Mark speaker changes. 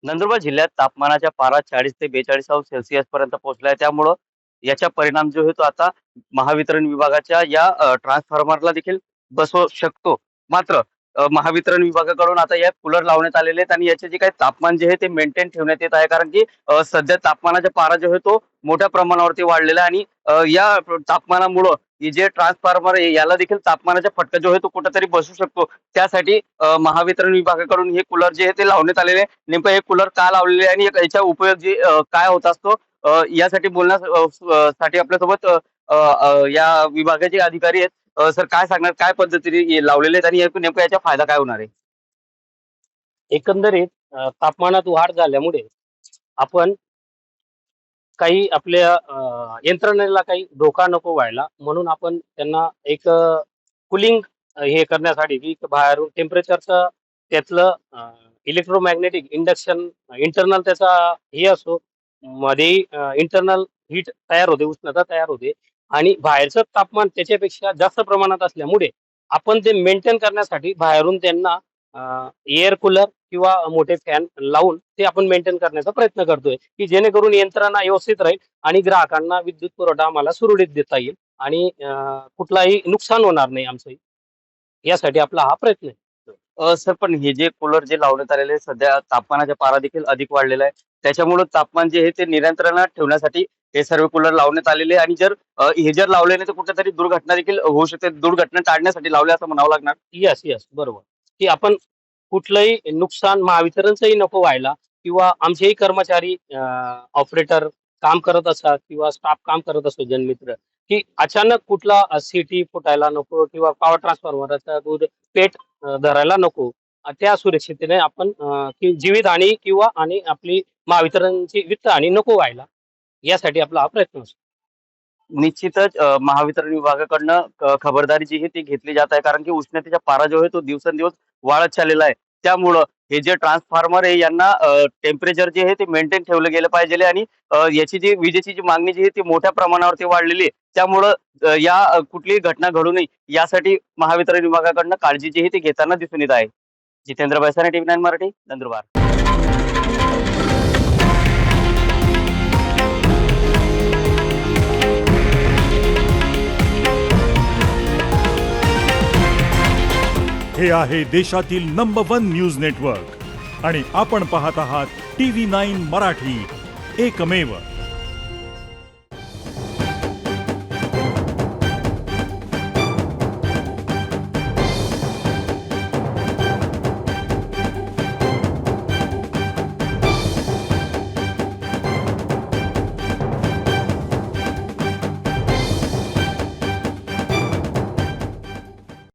Speaker 1: नंदुरबार जिल्ह्यात तापमानाच्या पारा 40 ते 42° पर्यंत पोहोचला आहे. त्यामुळं याचा परिणाम जो आहे तो आता महावितरण विभागाच्या या ट्रान्सफॉर्मरला देखील बसवू शकतो. मात्र महावितरण विभागाकडून आता या कूलर लावण्यात आलेले आहेत आणि याचे जे काही तापमान जे आहे ते मेंटेन ठेवण्यात येत आहे. कारण की सध्या तापमानाचा पारा जो आहे तो मोठ्या प्रमाणावरती वाढलेला आहे आणि या तापमानामुळं हे जे ट्रान्सफॉर्मर आहे याला देखील तापमानाचा फटका जो आहे तो कुठेतरी बसू शकतो. त्यासाठी महावितरण विभागाकडून हे कूलर जे आहे ते लावण्यात आलेले आहे. नेमकं हे कूलर का लावलेले आहे आणि याचा उपयोग जे काय होत असतो यासाठी साठी आपल्यासोबत या विभागाचे अधिकारी आहेत. सर काय सांगणार, काय पद्धतीने हे लावलेले आहेत आणि नेमका याचा फायदा काय होणार आहे?
Speaker 2: एकंदरीत तापमानात वाढ झाल्यामुळे आपण काही आपल्या यंत्रणेला काही धोका नको व्हायला म्हणून आपण त्यांना एक कूलिंग हे करण्यासाठी की बाहेरून टेम्परेचरचं त्यातलं इलेक्ट्रोमॅग्नेटिक इंडक्शन इंटरनल त्याचा हे असो मध्ये इंटरनल हीट तयार होते, उष्णता तयार होते आणि बाहेरचं तापमान त्याच्यापेक्षा जास्त प्रमाणात असल्यामुळे आपण ते मेंटेन करण्यासाठी बाहेरून त्यांना एअर कूलर किंवा मोठे फॅन लावून ते आपण मेंटेन करण्याचा प्रयत्न करतोय की जेणेकरून यंत्रणा व्यवस्थित राहील आणि ग्राहकांना विद्युत पुरवठा आम्हाला सुरळीत देता येईल आणि कुठलाही नुकसान होणार नाही आमचं, यासाठी आपला हा प्रयत्न आहे.
Speaker 1: सर पण हे जे कूलर जे लावण्यात आलेले आहे, सध्या तापमानाचा पारा देखील अधिक वाढलेला आहे. त्याच्यामुळे तापमान जे आहे ते नियंत्रणात ठेवण्यासाठी हे सर्व कूलर लावण्यात आलेले आहे आणि जर हे जर लावले नाही तर कुठेतरी दुर्घटना देखील होऊ शकते. दुर्घटना टाळण्यासाठी लावले असं म्हणावं लागणार.
Speaker 2: यस यस बरोबर, की आपण कुठलंही नुकसान महावितरणचंही नको व्हायला किंवा आमचेही कर्मचारी ऑपरेटर काम करत असतात किंवा स्टाफ काम करत असतो जनमित्र, की अचानक कुठला सिटी फुटायला नको किंवा पॉवर ट्रान्सफॉर्मरचा दूध पेट धरायला नको. त्या सुरक्षिततेने आपण की जीवितहानी किंवा आणि आपली महावितरणची वित्तहानी नको व्हायला, यासाठी आपला हा प्रयत्न असतो.
Speaker 1: निश्चितच महावितरण विभागाकडनं खबरदारी जी आहे ती घेतली जात आहे. कारण की उष्णतेचा पारा जो आहे तो दिवसेंदिवस वाढत चाललेला आहे. त्यामुळं हे जे ट्रान्सफॉर्मर आहे यांना टेम्परेचर जे आहे ते मेंटेन ठेवलं गेलं पाहिजे आणि याची जी विजेची जी मागणी जी आहे ती मोठ्या प्रमाणावरती वाढलेली आहे. त्यामुळं कुठलीही घटना घडू नये यासाठी महावितरण विभागाकडनं काळजी जी आहे ती घेताना दिसून येत आहे. जितेंद्र बैसाने, TV9 मराठी, नंदुरबार.
Speaker 3: हे आहे देशातील नंबर 1 न्यूज नेटवर्क आणि आपण पाहत आहात TV9 मराठी, एकमेव.